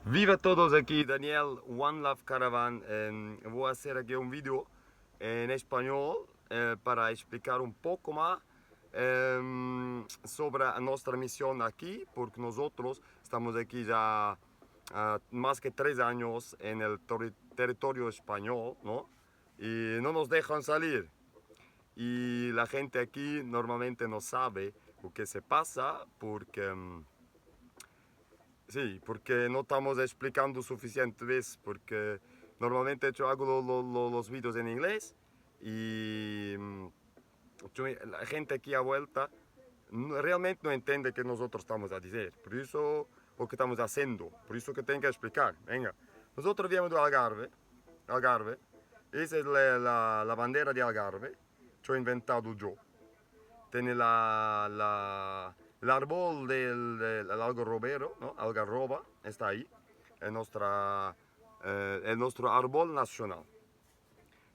Viva a todos, aquí Daniel, One Love Caravan. Voy a hacer aquí un vídeo en español para explicar un poco más sobre nuestra misión aquí, porque nosotros estamos aquí ya más que 3 años en el territorio español, ¿no? Y no nos dejan salir. Y la gente aquí normalmente no sabe lo que se pasa porque... sí, porque no estamos explicando suficiente veces, porque normalmente yo hago los vídeos en inglés y la gente aquí a vuelta realmente no entiende que nosotros estamos a decir, por eso lo que estamos haciendo, por eso que tengo que explicar. Venga, nosotros viemos de Algarve, Algarve, esa es la bandera de Algarve, yo he inventado yo. Tiene el árbol del algarrobero, ¿no? Algarroba, está ahí, en nuestro árbol nacional.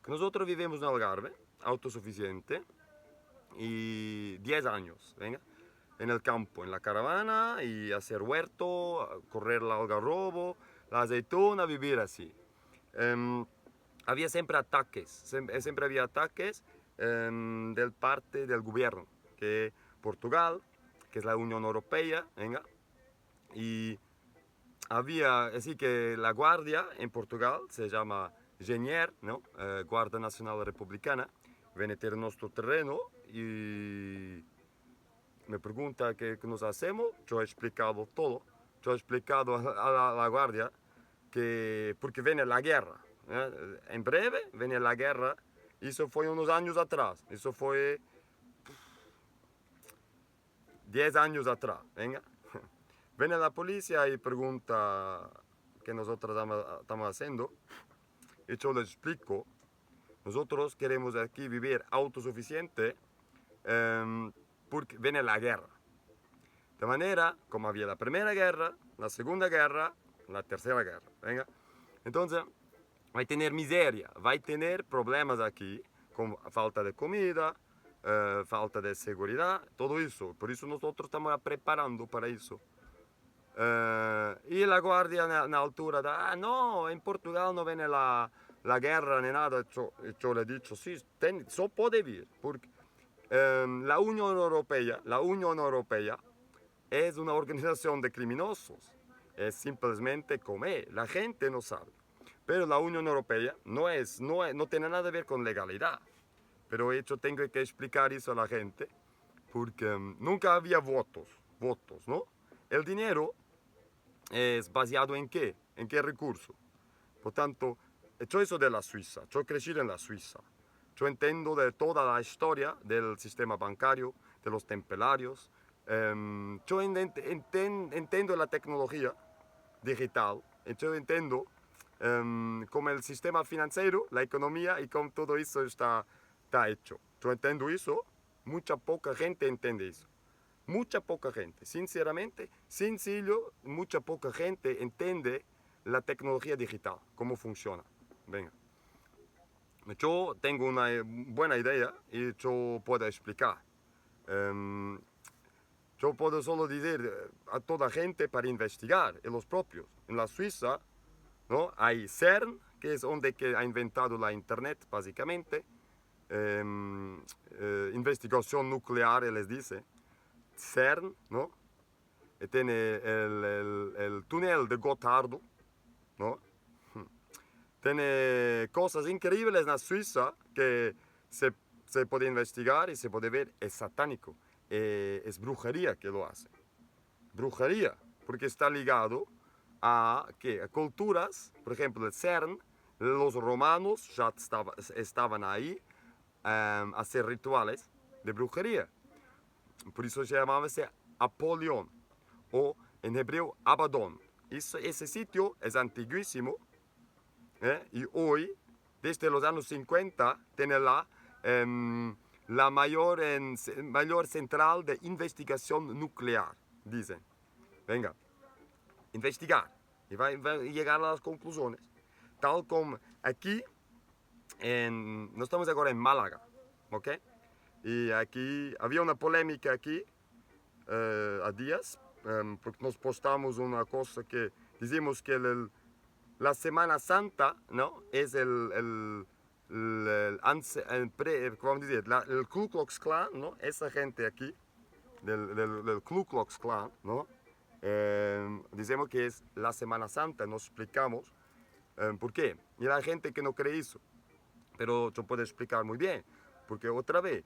Nosotros vivimos en Algarve, autosuficiente, y 10 años, venga, en el campo, en la caravana, y hacer huerto, correr el algarrobo, la aceituna, vivir así. Había siempre ataques, siempre había ataques del parte del gobierno, que Portugal, que es la Unión Europea, venga, y había, así que la guardia en Portugal se llama GNR, ¿no? Guardia Nacional Republicana, viene a nuestro terreno y me pregunta qué nos hacemos, yo he explicado todo, yo he explicado a la guardia que porque viene la guerra, en breve viene la guerra, eso fue unos años atrás, eso fue 10 años atrás, venga. Viene la policía y pregunta qué nosotros estamos haciendo y yo les explico, nosotros queremos aquí vivir autosuficiente porque viene la guerra. De manera, como había la primera guerra, la segunda guerra, la tercera guerra, venga. Entonces, va a tener miseria, va a tener problemas aquí, con falta de comida, falta de seguridad, todo eso. Por eso nosotros estamos preparando para eso. Y la guardia en la altura, no, en Portugal no viene la guerra ni nada. Yo le he dicho, sí, eso puede vir, porque la Unión Europea es una organización de criminosos. Es simplemente comer. La gente no sabe. Pero la Unión Europea no tiene nada que ver con legalidad. Pero yo tengo que explicar eso a la gente porque nunca había votos, ¿no? El dinero es basado en qué? ¿En qué recurso? Por tanto, yo eso de la Suiza, yo crecí en la Suiza. Yo entiendo de toda la historia del sistema bancario, de los templarios. Yo entiendo la tecnología digital. Yo entiendo cómo el sistema financiero, la economía y cómo todo eso está hecho. Yo entiendo eso. Mucha poca gente entiende eso. Mucha poca gente, sinceramente, sencillo, mucha poca gente entiende la tecnología digital, cómo funciona. Venga, yo tengo una buena idea y yo puedo explicar. Em, yo puedo solo decir a toda gente para investigar, en los propios. En la Suiza, ¿no? Hay CERN, que es donde que ha inventado la Internet, básicamente. Investigación nuclear, les dice. CERN, ¿no? Tiene el túnel de Gotardo, ¿no? Tiene cosas increíbles en la Suiza que se puede investigar y se puede ver, es satánico, es brujería que lo hace. Brujería, porque está ligado a, ¿qué? A culturas, por ejemplo, el CERN, los romanos ya estaban ahí a hacer rituales de brujería. Por eso se llamaba Apolión o en hebreo Abaddon. Ese sitio es antiguísimo y hoy, desde los años 50, tiene la mayor central de investigación nuclear, dicen. Venga, investigar y va a llegar a las conclusiones. Tal como aquí, no estamos ahora en Málaga, ¿ok? Y aquí había una polémica aquí a días porque nos postamos una cosa que decimos que la Semana Santa, ¿no? Es ¿cómo decir? El Ku Klux Klan, ¿no? Esa gente aquí, del Ku Klux Klan, ¿no? Decimos que es la Semana Santa, nos explicamos por qué. Y la gente que no cree eso, pero yo puedo explicar muy bien, porque otra vez,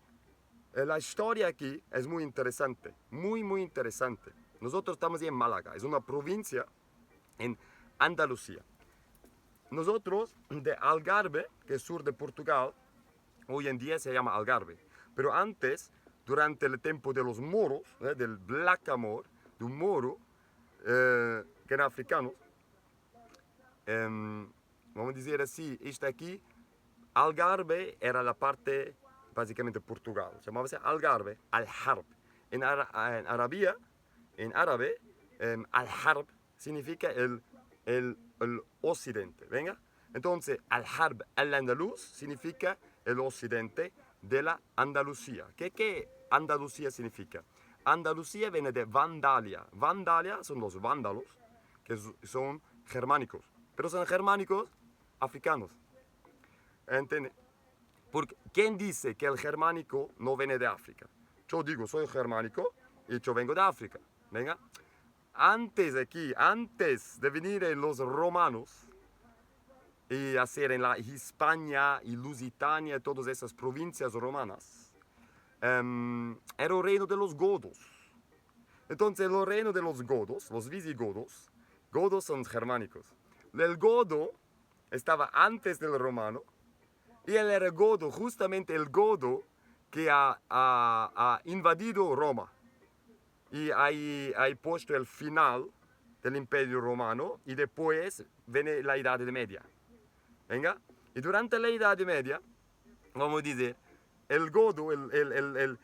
la historia aquí es muy interesante, muy interesante. Nosotros estamos en Málaga, es una provincia en Andalucía. Nosotros de Algarve, que es sur de Portugal, hoy en día se llama Algarve. Pero antes, durante el tiempo de los moros, del Blackamoor, de un moro, que eran africanos, vamos a decir así, esto aquí, Algarve era la parte, básicamente Portugal. Se llamaba Algarve, Al-Harb. En Arabia, en árabe, Al-Harb significa el occidente, ¿venga? Entonces, Al-Harb al-Andaluz significa el occidente de la Andalucía. ¿Qué Andalucía significa? Andalucía viene de Vandalia. Vandalia son los vándalos, que son germánicos. Pero son germánicos africanos. ¿Entiendes? Porque ¿quién dice que el germánico no viene de África? Yo digo, soy germánico y yo vengo de África. ¿Venga? Antes de venir los romanos y hacer en la Hispania y Lusitania, todas esas provincias romanas, era el reino de los godos. Entonces, el reino de los godos, los visigodos, godos son germánicos. El godo estaba antes del romano y él era godo, justamente el godo que ha invadido Roma. Y hay puesto el final del Imperio Romano y después viene la Edad Media. ¿Venga? Y durante la Edad Media, vamos a decir, el godo, el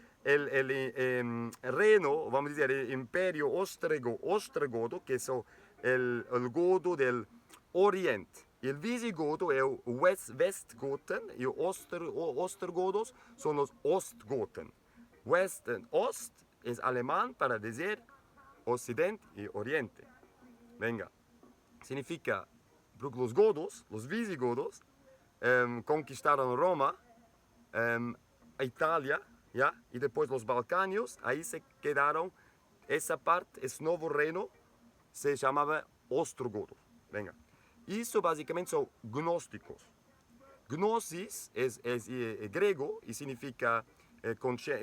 reino, vamos a decir, el Imperio ostrogodo, que es el godo del Oriente. Y el visigodo es el Westgoten y los ostrogodos son los Ostgoten. Ost es alemán para decir occidente y oriente. Venga, significa porque los godos, los visigodos, conquistaron Roma, Italia, ¿ya? Y después los Balcanos, ahí se quedaron, esa parte, ese nuevo reino, se llamaba ostrogodos. Venga, y eso básicamente son gnósticos. Gnosis es griego y significa, vamos a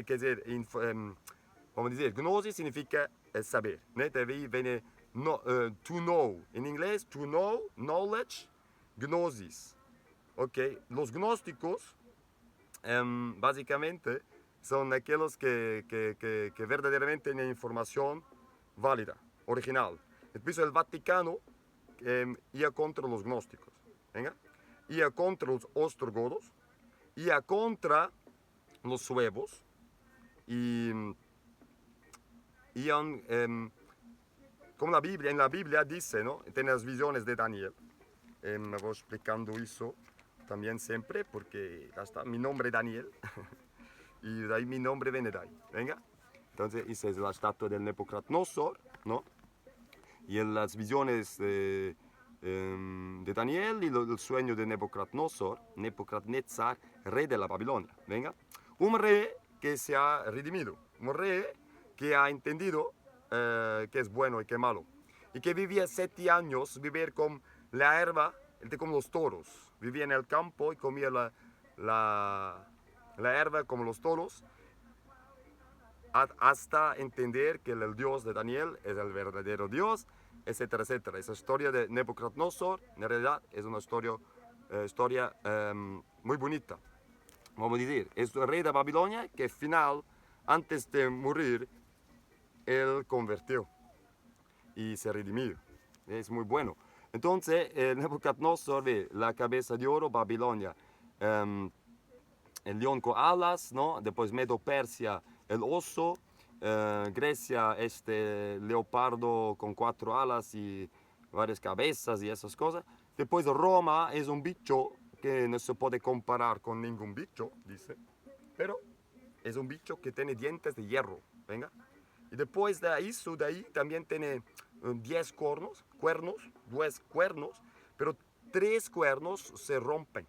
decir, gnosis significa saber. ¿No? De ahí viene to know. En inglés, to know, knowledge, gnosis. Okay. Los gnósticos, básicamente, son aquellos que verdaderamente tienen información válida, original. Después el Vaticano iba contra los gnósticos. ¿Venga? Iba contra los ostrogodos, iba contra los suevos y como en la Biblia dice, ¿no? Tiene las visiones de Daniel. Me voy explicando eso también siempre porque hasta mi nombre es Daniel y de ahí mi nombre viene de ahí. Venga. Entonces, esa es la estatua del Nebuchadnezzar, ¿no? Y en las visiones de Daniel y el sueño de Nebuchadnezzar, rey de la Babilonia. Venga. Un rey que se ha redimido, un rey que ha entendido que es bueno y que es malo. Y que vivía 7 años, vivir con la hierba, como los toros. Vivía en el campo y comía la hierba como los toros, hasta entender que el Dios de Daniel es el verdadero Dios, etcétera, etcétera. Esa historia de Nebuchadnezzar, en realidad, es una historia muy bonita. Vamos a decir, es el rey de Babilonia que al final, antes de morir, él convirtió y se redimió. Es muy bueno. Entonces, Nebuchadnezzar ve la cabeza de oro, Babilonia, el león con alas, ¿no? Después Medo-Persia, el oso, Grecia, este leopardo con 4 alas y varias cabezas y esas cosas. Después Roma es un bicho que no se puede comparar con ningún bicho, dice, pero es un bicho que tiene dientes de hierro, ¿venga? Y después de ahí también tiene 10 10 cuernos, pero 3 cuernos se rompen.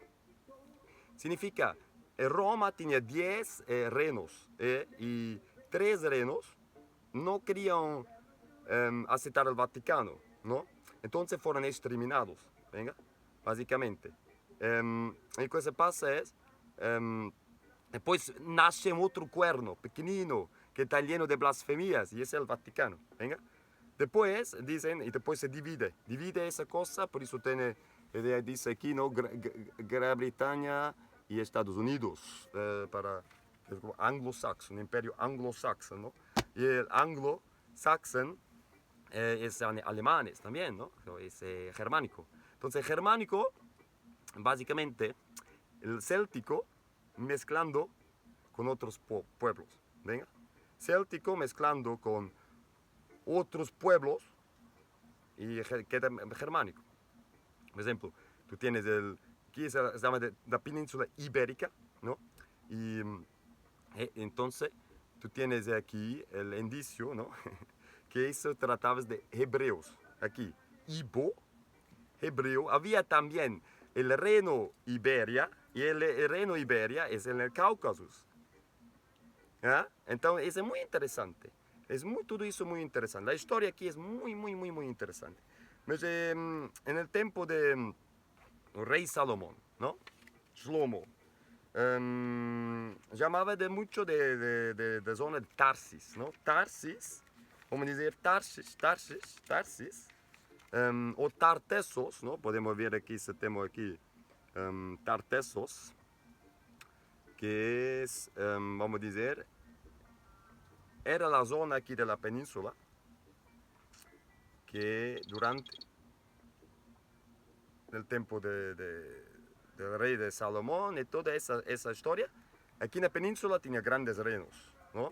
Significa, Roma tenía 10 renos y 3 renos no querían aceptar el Vaticano, ¿no? Entonces fueron exterminados, venga, básicamente. Y lo que se pasa es, después nace otro cuerno pequeñino que está lleno de blasfemias y ese es el Vaticano, venga. Después dicen, y después se divide esa cosa, por eso tiene, dice aquí, ¿no? Gran Bretaña y Estados Unidos, para anglo-saxon, imperio anglo-saxon, ¿no? Y el anglo-saxon es alemanes también, ¿no? Es germánico. Entonces, germánico, básicamente, el céltico mezclando con otros pueblos, ¿venga? Céltico mezclando con otros pueblos y queda germánico. Por ejemplo, tú tienes aquí se llama la península ibérica, ¿no? Y entonces tú tienes aquí el indicio, ¿no? Que eso trataba de hebreos, aquí, Ibo, hebreo. Había también el reino Iberia, y el reino Iberia es en el Cáucaso. ¿Ah? Entonces es muy interesante. Todo eso muy interesante. La historia aquí es muy interesante. Pues, en el tiempo de rey Salomón, ¿no? Shlomo, llamaba de mucho de zona de Tarsis, ¿no? Tarsis, vamos a decir Tarsis, o Tartessos, ¿no? Podemos ver aquí, ese tema aquí, Tartessos, que es, vamos a decir, era la zona aquí de la península que durante el tiempo del rey de Salomón y toda esa historia, aquí en la península tenía grandes reinos, ¿no?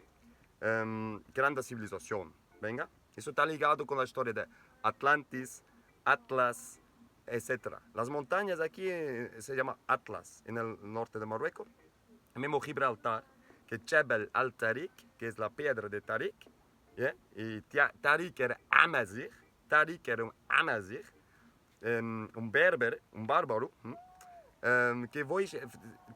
Grande civilización, venga. Eso está ligado con la historia de Atlantis, Atlas, etc. Las montañas aquí se llama Atlas, en el norte de Marruecos. El mismo Gibraltar, que Jebel al-Tariq, que es la piedra de Tariq, ¿yeah? Y Tariq era Amazigh, Tariq era un Amazigh, un berber, un bárbaro, que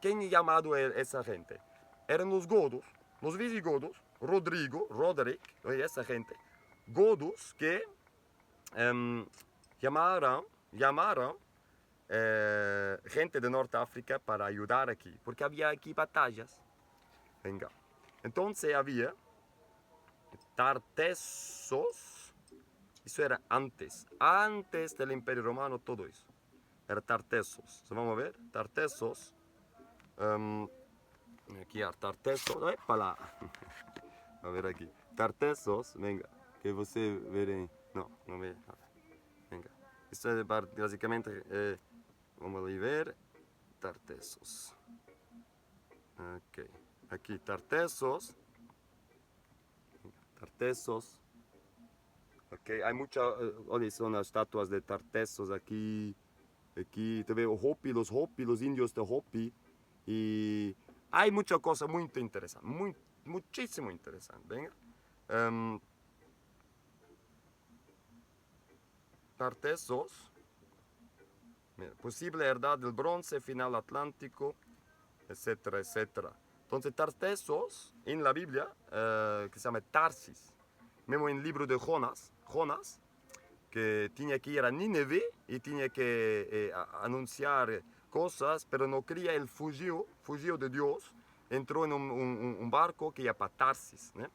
¿quién ha llamado esa gente? Eran los godos, los visigodos, Roderick, esa gente, godos que llamaron gente de Norte África para ayudar aquí, porque había aquí batallas. Venga. Entonces había Tartessos, eso era antes del Imperio Romano, todo eso. Era Tartessos. Vamos a ver, Tartessos. Aquí hay Tartessos. Épala. A ver aquí. Tartessos, venga, que você verem. No ve. Venga. Esto es básicamente, vamos a ver, Tartessos. Ok. Aquí, Tartessos. Tartessos. Ok, hay muchas, son las estatuas de Tartessos aquí. Aquí te veo Hopi, los indios de Hopi. Y hay muchas cosas muy interesantes, muchísimo interesante. Venga. Tartessos, posible heredad del bronce, final atlántico, etcétera, etcétera. Entonces, Tartessos en la Biblia, que se llama Tarsis, mismo en el libro de Jonas, que tenía que ir a Nínive y tenía que anunciar cosas, pero no quería, él fugió de Dios, entró en un barco que iba para Tarsis, ¿no?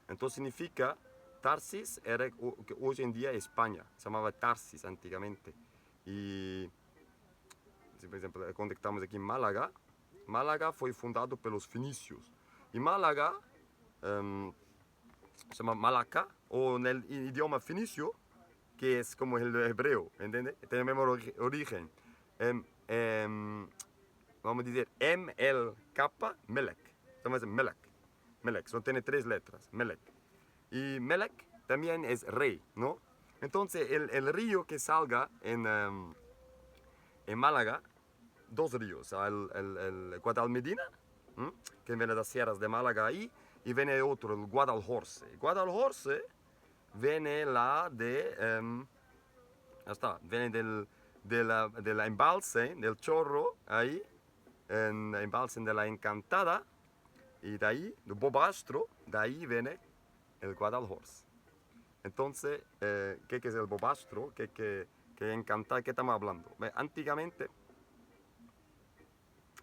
Entonces significa, Tarsis era que hoy en día es España, se llamaba Tarsis antiguamente. Y, por ejemplo, cuando estamos aquí en Málaga, Málaga fue fundado por los fenicios. Y Málaga se llama Malaca, o en el idioma fenicio, que es como el hebreo, ¿entiendes? Tiene el mismo origen. Vamos a decir M-L-K, Melek. Estamos en Melek. Melek, solo tiene 3 letras, Melek. Y Melek también es rey, ¿no? Entonces, el río que salga en Málaga, 2 ríos, el Guadalmedina, que viene de las sierras de Málaga ahí, y viene otro, el Guadalhorce. Guadalhorce viene la de, ya está, viene de la embalse, del chorro, ahí, en la embalse de la Encantada, y de ahí, de Bobastro, de ahí viene el Guadalhorce. Entonces, ¿qué es el Bobastro? ¿Qué Encantada? ¿Qué estamos hablando? Antiguamente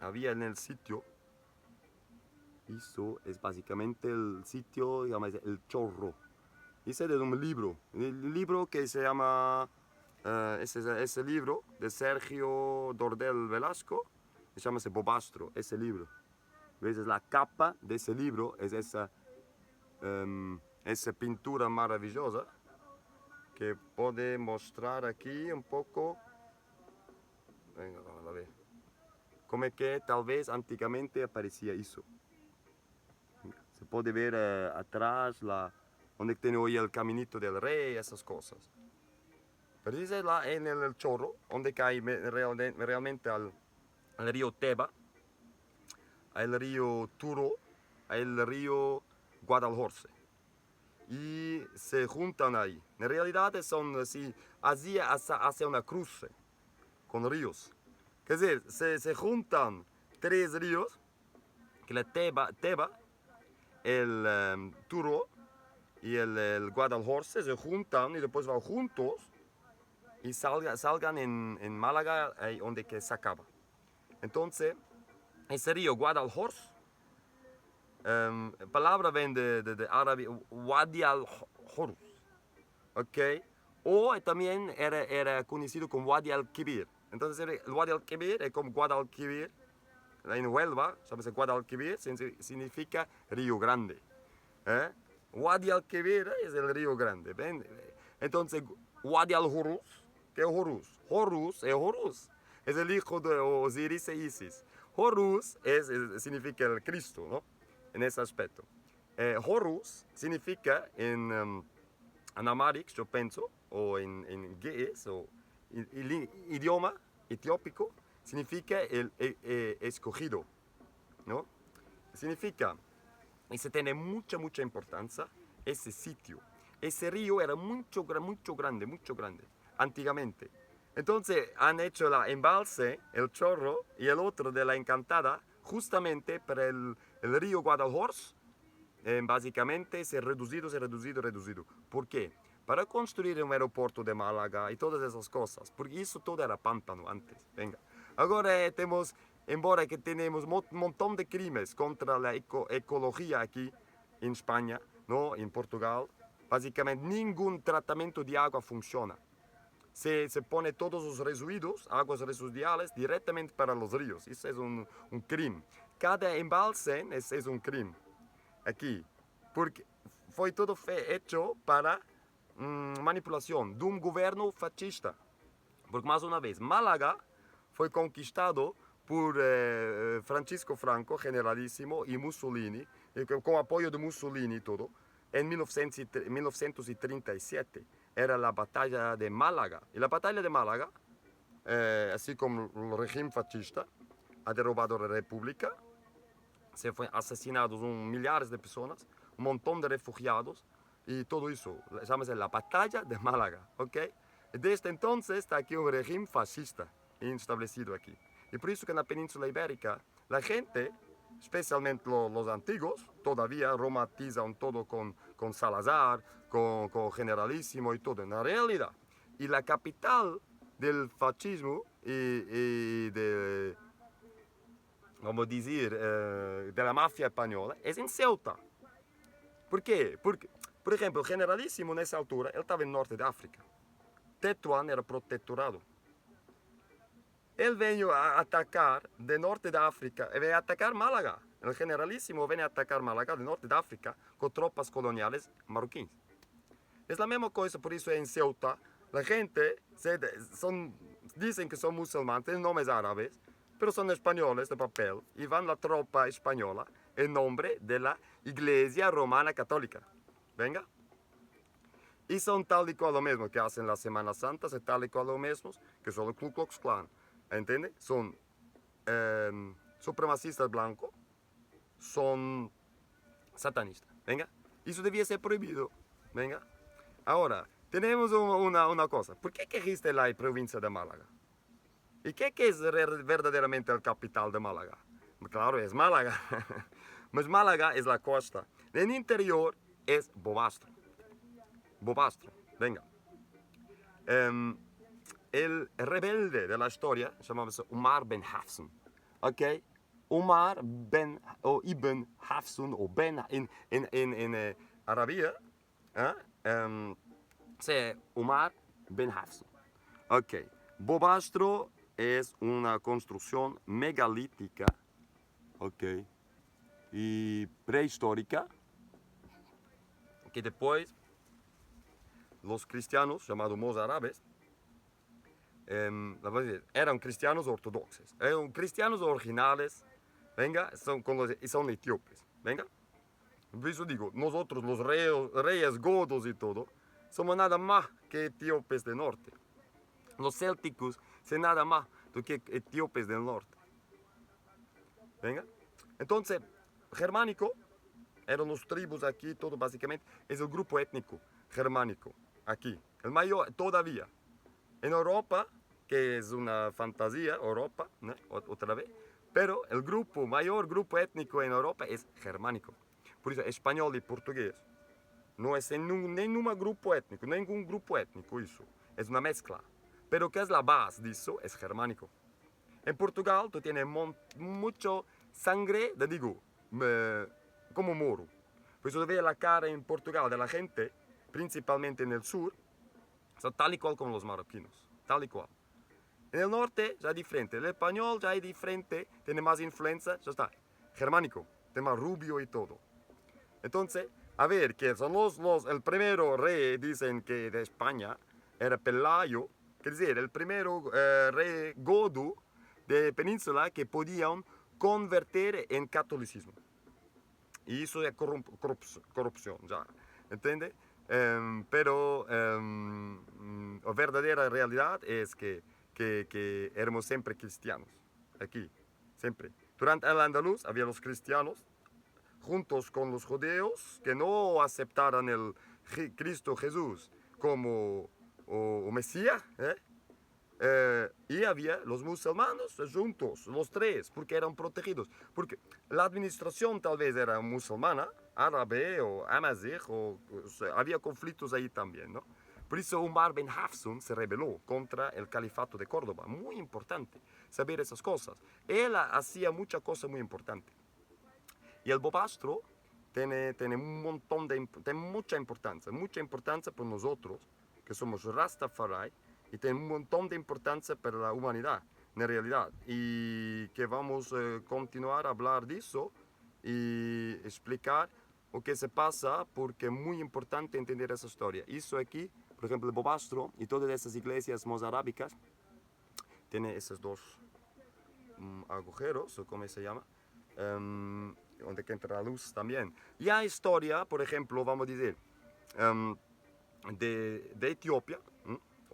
había en el sitio, eso es básicamente el sitio, digamos, el chorro. Ese es de un libro, el libro que se llama, ese libro de Sergio Dordel Velasco, se llama ese Bobastro, ese libro. ¿Ves? La capa de ese libro es esa pintura maravillosa que puede mostrar aquí un poco, venga, vamos a ver, como que tal vez antiguamente aparecía eso. Se puede ver atrás donde tiene hoy el caminito del rey, esas cosas. Pero esa es en el chorro, donde cae realmente al río Teba, al río Turo, al río Guadalhorce. Y se juntan ahí. En realidad son así, hacia una cruce con ríos. Es decir, se juntan tres ríos, que la Teba el Turo y el Guadalhorce se juntan y después van juntos y salgan en Málaga, ahí donde que se acaba. Entonces, ese río Guadalhorce, palabra viene de árabe, Wadi al-Horus, ¿ok? O también era conocido como Wadi al-Kibir. Entonces, el Wadi al-Kibir es como Guadalquivir, en Huelva, ¿sabes? Guadalquivir significa río grande. Wadi al-Kibir es el río grande. ¿Ven? Entonces, Wadi al-Horus, ¿qué es Horus? Horus es Horus. Es el hijo de Osiris e Isis. Horus significa el Cristo, ¿no? En ese aspecto. Horus significa en Amharic, yo pienso, o en ge'ez, o idioma etiópico, significa el escogido, ¿no? Significa, y se tiene mucha importancia, ese sitio. Ese río era mucho grande, antiguamente. Entonces han hecho la embalse, el chorro y el otro de la Encantada, justamente para el río Guadalhorce. Básicamente se ha reducido. ¿Por qué? Para construir un aeropuerto de Málaga y todas esas cosas, porque eso todo era pámpano antes. Venga. Ahora tenemos, embora que tenemos un montón de crímenes contra la ecología aquí en España, ¿no? En Portugal, básicamente ningún tratamiento de agua funciona. Se pone todos los residuos, aguas residuales, directamente para los ríos. Eso es un crimen. Cada embalse es un crimen aquí, porque fue todo hecho para manipulación de un gobierno fascista. Porque más una vez, Málaga fue conquistado por Francisco Franco, generalísimo, y Mussolini, con apoyo de Mussolini y todo, en 1937. Era la batalla de Málaga. Y la batalla de Málaga, así como el régimen fascista, ha derrubado la república, se fue asesinados millares de personas, un montón de refugiados y todo eso. Llamamos la batalla de Málaga, ¿ok? Desde entonces está aquí un régimen fascista establecido aquí. Y por eso que en la península ibérica la gente, especialmente los antiguos, todavía romantizan todo con Salazar, con Generalísimo y todo. En la realidad, y la capital del fascismo y de, como decir, de la mafia española es en Ceuta. ¿Por qué? Porque, por ejemplo, el Generalísimo en esa altura, él estaba en el norte de África. Tetuán era protectorado. Él vino a atacar del norte de África, venía a atacar Málaga. El Generalísimo viene a atacar Málaga del norte de África con tropas coloniales marroquíes. Es la misma cosa, por eso en Ceuta la gente dicen que son musulmanes, tienen nombres árabes, pero son españoles de papel y van la tropa española en nombre de la Iglesia Romana Católica. Venga. Y son tal y cual lo mismo que hacen las Semanas Santas, es tal y cual lo mismo que son el Ku Klux Klan. ¿Entiendes? Son supremacistas blancos, son satanista. Venga, eso debía ser prohibido. Venga, ahora, tenemos una cosa. ¿Por qué existe la provincia de Málaga? ¿Y qué es verdaderamente el capital de Málaga? Claro, es Málaga. Mas Málaga es la costa. En el interior es Bobastro. Bobastro, venga. El rebelde de la historia se llamaba Umar Ben Hafsun. ¿Ok? Umar Ben, o Ibn Hafsun, o Ben en Arabia, c'est Umar Ben Hafsun. Ok. Bobastro es una construcción megalítica, ok, y prehistórica, que después los cristianos, llamados mozárabes, eran cristianos ortodoxos, eran cristianos originales, venga, son etíopes, venga. Por eso digo, nosotros los reyes godos y todo, somos nada más que etíopes del norte. Los célticos son nada más que etíopes del norte. Venga. Entonces, germánico, eran los tribus aquí, todo básicamente, es el grupo étnico germánico, aquí. El mayor todavía. En Europa, que es una fantasía, Europa, ¿no? Otra vez, pero el mayor grupo étnico en Europa es germánico. Por eso, español y portugués no es ningún grupo étnico eso. Es una mezcla. Pero que es la base de eso, es germánico. En Portugal tú tienes mucho sangre, te digo, como moro. Por eso ve la cara en Portugal de la gente, principalmente en el sur, son tal y cual como los marroquinos, tal y cual. En el norte ya es diferente, el español ya es diferente, tiene más influencia, ya está, germánico, tema rubio y todo. Entonces, a ver, que son el primero rey, dicen que de España, era Pelayo, quiere decir, el primero rey godo de península que podían convertir en catolicismo. Y eso es corrupción, ya, ¿entiende? Pero la verdadera realidad es que éramos siempre cristianos, aquí, siempre. Durante el andaluz había los cristianos, juntos con los judíos, que no aceptaran el Cristo Jesús como o Mesías, y había los musulmanes juntos, los tres, porque eran protegidos. Porque la administración tal vez era musulmana, árabe o amazigh, sea, había conflictos ahí también, ¿no? Por eso Umar Ben Hafsun se rebeló contra el califato de Córdoba. Muy importante saber esas cosas. Él hacía muchas cosas muy importantes. Y el Bobastro tiene mucha importancia por nosotros, que somos Rastafari, y tiene un montón de importancia para la humanidad, en realidad. Y que vamos a continuar a hablar de eso y explicar lo que se pasa, porque es muy importante entender esa historia. Eso aquí, por ejemplo, el Bobastro y todas esas iglesias mozarábicas, tiene esos dos agujeros, o como se llama, donde entra la luz también. Y hay historia, por ejemplo, vamos a decir, de Etiopía,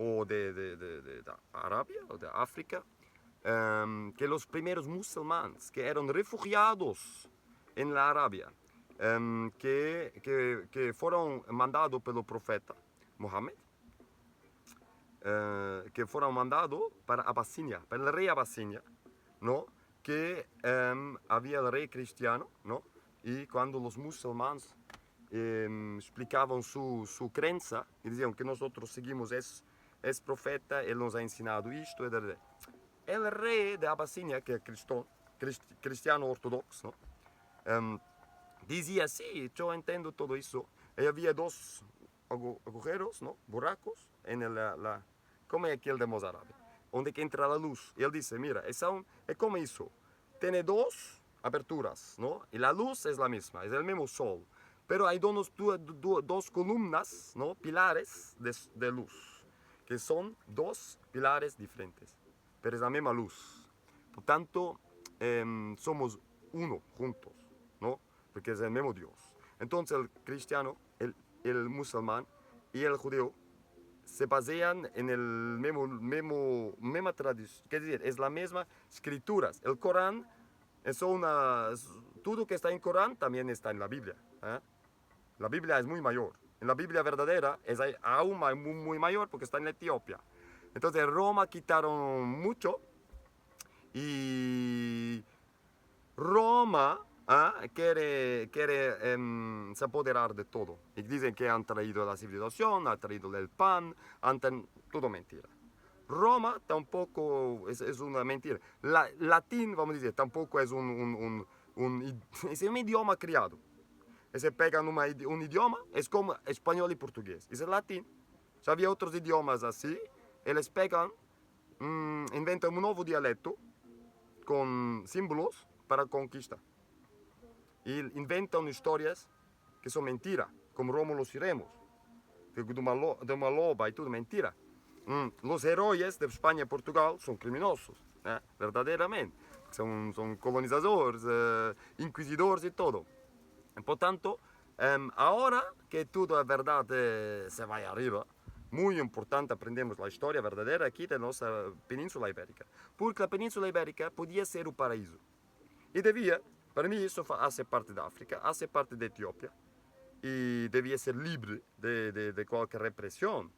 o de Arabia, o de África, que los primeros musulmanes que eran refugiados en la Arabia, que fueron mandados por el profeta Mohammed, que fueron mandados para Abasinia, para el rey Abasinia, ¿no? Que había el rey cristiano, ¿no? Y cuando los musulmanes explicaban su creencia y decían que nosotros seguimos es profeta, él nos ha enseñado esto, el rey de Abasinia, que es cristiano ortodoxo, decía, sí, yo entiendo todo eso. Y había dos agujeros, ¿no? Buracos en como es aquel de Mozarábe, donde que entra la luz. Y él dice, mira, es como eso. Tiene dos aberturas, ¿no? Y la luz es la misma, es el mismo sol. Pero hay dos columnas, ¿no? Pilares de luz, que son dos pilares diferentes, pero es la misma luz. Por tanto, somos uno juntos, ¿no? Porque es el mismo Dios. Entonces el cristiano, el musulmán y el judío se basan en el misma tradición, es decir, es la misma escrituras. El Corán todo que está en Corán también está en la Biblia. ¿eh? La Biblia es muy mayor. En la Biblia verdadera es aún muy mayor porque está en Etiopía. Entonces Roma quitaron mucho y Roma quiere se apoderar de todo. Y dicen que han traído la civilización, han traído el pan, todo mentira. Roma tampoco es una mentira. Latín, vamos a decir, tampoco es es un idioma criado. Se pegan un idioma, es como español y portugués. Es el latín. Si había otros idiomas así, ellos pegan, inventan un nuevo dialecto con símbolos para conquistar. Y inventan historias que son mentiras, como Rómulo y Remus, de una loba y todo, mentira. Los héroes de España y Portugal son criminosos, verdaderamente. Son colonizadores, inquisidores y todo. Por tanto, ahora que todo es verdad se va arriba, muy importante aprendemos la historia verdadera aquí de nuestra península ibérica. Porque la península ibérica podía ser un paraíso. Y debía, para mí eso hace parte de África, hace parte de Etiopía. Y debía ser libre de cualquier represión.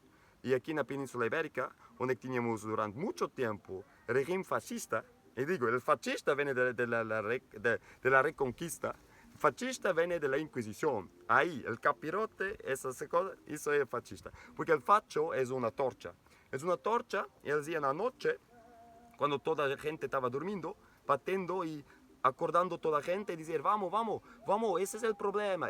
Y aquí en la península ibérica, donde teníamos durante mucho tiempo el régimen fascista, y digo, el fascista viene de la reconquista, el fascista viene de la Inquisición. Ahí, el capirote, esas cosas, eso es fascista. Porque el facho es una torcha. Es una torcha, y decía en la noche, cuando toda la gente estaba durmiendo, batiendo y acordando toda la gente y decir, vamos, vamos, vamos, ese es el problema,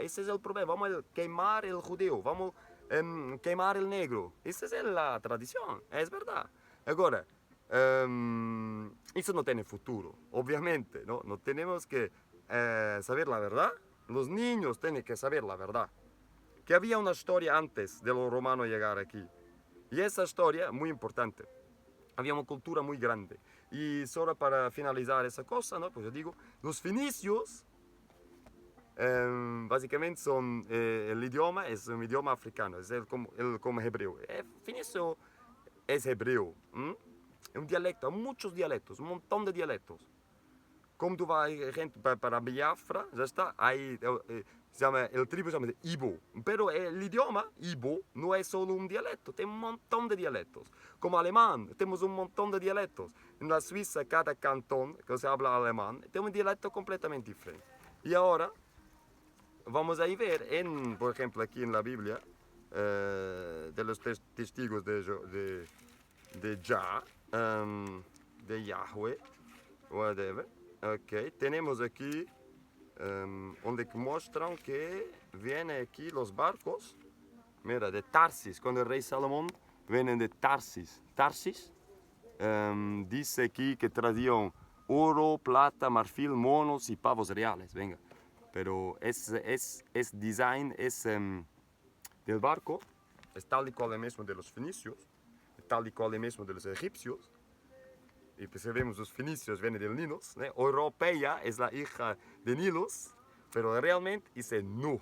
vamos a quemar el judío, vamos a quemar el negro. Esa es la tradición, es verdad. Ahora, eso no tiene futuro, obviamente, ¿no? No tenemos que saber la verdad, los niños tienen que saber la verdad. Que había una historia antes de los romanos llegar aquí. Y esa historia, muy importante. Había una cultura muy grande. Y solo para finalizar esa cosa, ¿no? Pues yo digo, los fenicios, básicamente son, el idioma es un idioma africano, es como hebreo. Fenicio es hebreo, es un dialecto, hay muchos dialectos, un montón de dialectos. Como tú vas gente para Biafra, ya está, ahí el tribu se llama Ibo. Pero el idioma Ibo no es solo un dialecto, tiene un montón de dialectos. Como alemán, tenemos un montón de dialectos. En la Suiza, cada cantón que se habla alemán, tiene un dialecto completamente diferente. Y ahora vamos a ver, por ejemplo, aquí en la Biblia, de los testigos de Jah, de Yahweh, whatever. Ok, tenemos aquí donde muestran que vienen aquí los barcos, mira, de Tarsis, cuando el rey Salomón viene de Tarsis. Tarsis dice aquí que traían oro, plata, marfil, monos y pavos reales, venga. Pero es design, del barco, es tal y cual el mismo de los fenicios, tal y cual el mismo de los egipcios. Y pues vemos los fenicios vienen del Nilos, ¿no? Europea es la hija de Nilos, pero realmente dice Nu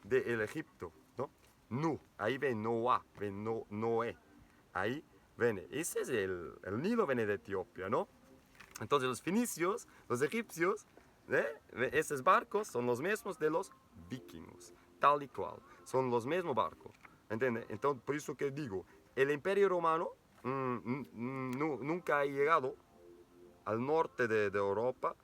del Egipto, ¿no? Nu, ahí ven Noah, ven Noé, ahí viene. Ese es el Nilo viene de Etiopía, ¿no? Entonces los fenicios, los egipcios, esos barcos son los mismos de los vikingos, tal y cual, son los mismos barcos, ¿entiendes? Entonces por eso que digo, el Imperio Romano nunca ha llegado al norte de Europa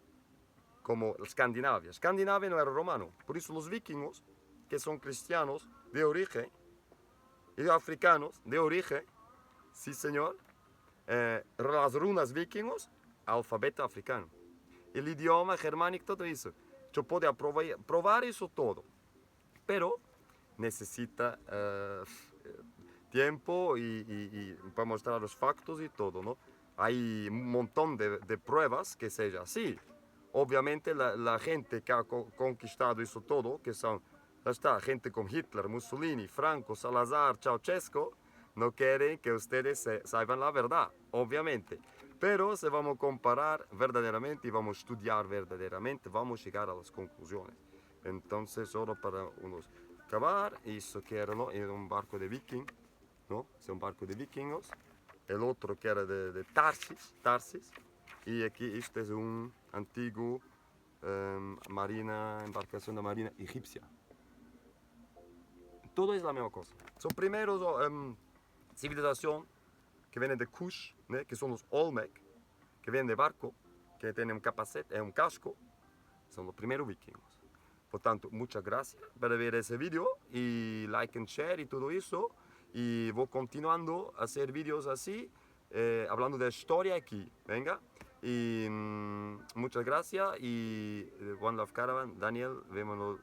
como Escandinavia. Escandinavia no era romano. Por eso los vikingos, que son cristianos de origen, y africanos de origen, sí señor, las runas vikingos, alfabeto africano. El idioma germánico, todo eso. Yo puedo probar eso todo, pero necesita tiempo y para mostrar los factos y todo, ¿no? Hay un montón de pruebas que sea así. Obviamente la gente que ha conquistado eso todo, que son, ya está, gente como Hitler, Mussolini, Franco, Salazar, Ceausescu, no quieren que ustedes sepan la verdad, obviamente. Pero si vamos a comparar verdaderamente y vamos a estudiar verdaderamente, vamos a llegar a las conclusiones. Entonces, solo para unos acabar, eso que era, ¿no? Era un barco de viking, ¿no? Es un barco de vikingos. El otro que era de Tarsis. Y aquí este es un antiguo marina, embarcación de marina egipcia. Todo es la misma cosa. Son primeros civilización que vienen de Kush, ¿no? Que son los Olmec, que vienen de barco, que tienen un capacete, un casco, son los primeros vikingos. Por tanto, muchas gracias por ver ese video y like and share y todo eso. Y voy continuando a hacer videos así, hablando de historia aquí. Venga. Y muchas gracias y One Love Caravan, Daniel, vémonos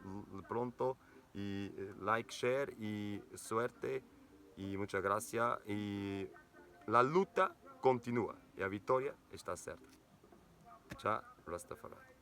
pronto. Y like, share y suerte. Y muchas gracias. Y la lucha continúa y la victoria está cerca. Ciao, Rastafari.